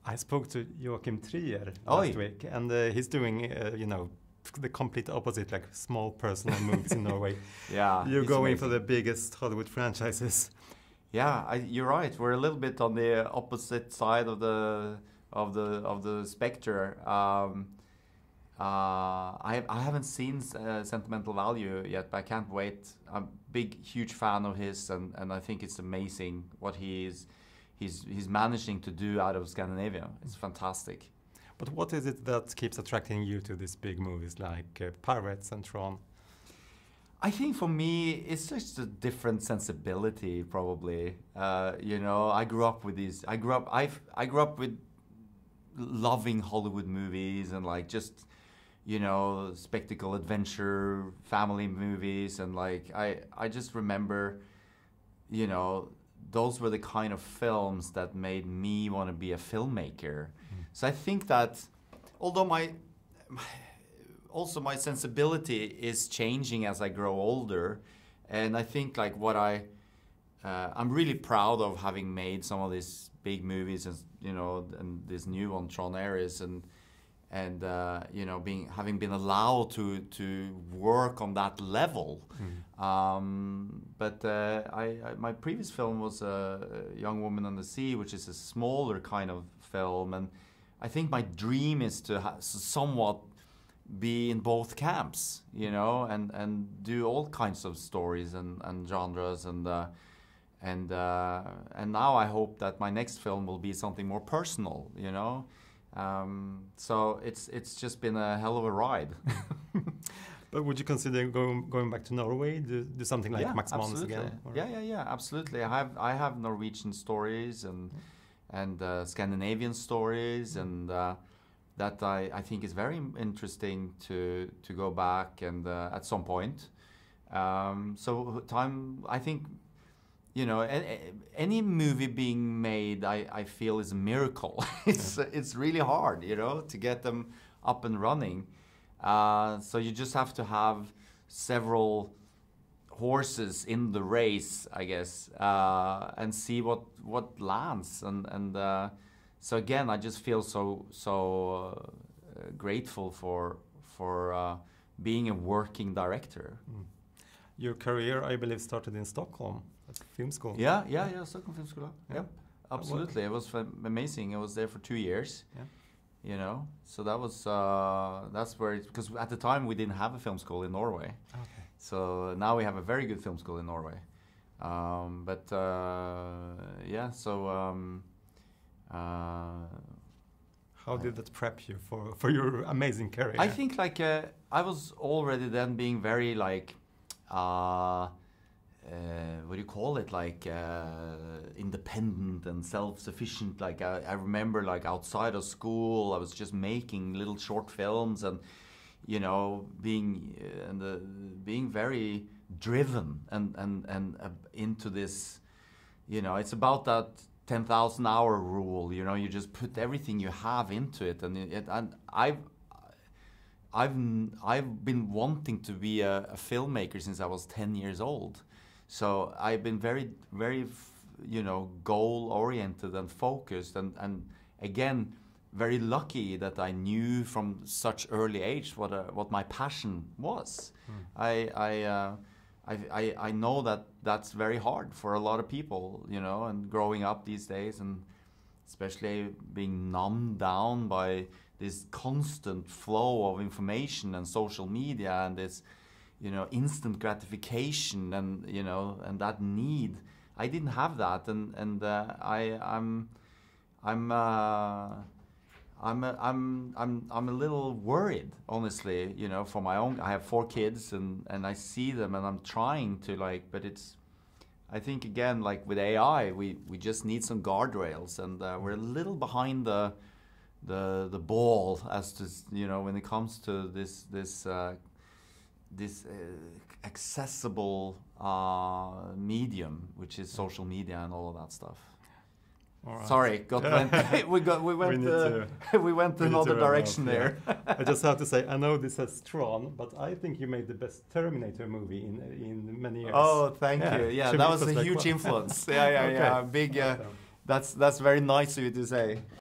I spoke to Joachim Trier Oi. last week, and he's doing, you know, the complete opposite, like small personal movies in Norway. Yeah, You're it's going amazing. for the biggest Hollywood franchises. Yeah, you're right. We're a little bit on the opposite side of the spectre. I haven't seen Sentimental Value yet, but I can't wait. I'm a big, huge fan of his, and I think it's amazing what he's managing to do out of Scandinavia. It's fantastic. But what is it that keeps attracting you to these big movies like Pirates and Tron? I think for me, it's just a different sensibility, probably. You know, I grew up with these. I grew up with loving Hollywood movies and like just, you know, spectacle, adventure, family movies, and like I just remember, you know, those were the kind of films that made me want to be a filmmaker. So I think that although also my sensibility is changing as I grow older, and I think like I'm really proud of having made some of these big movies, and you know, and this new one, Tron Ares, and you know, having been allowed to work on that level. But my previous film was A Young Woman on the Sea, which is a smaller kind of film, and I think my dream is to somewhat be in both camps, you know, and do all kinds of stories and genres, and now I hope that my next film will be something more personal, you know. So it's just been a hell of a ride. But would you consider going back to Norway, do something like Max Manus again? Or? Yeah, absolutely. I have Norwegian stories and Scandinavian stories, and that I think is very interesting to go back and at some point. So I think, you know, any movie being made, I feel is a miracle. It's really hard, you know, to get them up and running. So you just have to have several horses in the race, I guess, and see what lands. And so again, I just feel so grateful for being a working director. Your career, I believe, started in Stockholm at film school. Yeah, Stockholm Film School. Yep, absolutely. It was amazing. I was there for 2 years. Yeah. You know, so that was that's where because at the time we didn't have a film school in Norway. Okay. So now we have a very good film school in Norway. Yeah, so. How did that prep you for your amazing career? I think like I was already then being very like. What do you call it, like independent and self-sufficient. Like I remember like outside of school I was just making little short films, and you know, being very driven and into this, you know, it's about that 10,000 hour rule, you know, you just put everything you have into it, and I've been wanting to be a filmmaker since I was 10 years old. So I've been very, you know, goal-oriented and focused, and again, very lucky that I knew from such early age what my passion was. I know that that's very hard for a lot of people, you know, and growing up these days, and especially being numbed down by this constant flow of information and social media and this, you know, instant gratification, and you know, and that need. I didn't have that, and I'm a little worried, honestly, you know, for my own. I have 4 kids, and I see them, and I'm trying to like, but it's. I think again, like with AI, we just need some guardrails, and we're a little behind the ball as to, you know, when it comes to this accessible medium, which is social media and all of that stuff. Right. Sorry, we went another direction there. I just have to say, I know this has Tron, but I think you made the best Terminator movie in many years. Oh, thank you. Yeah, that was a huge influence. Yeah. Big. That's very nice of you to say.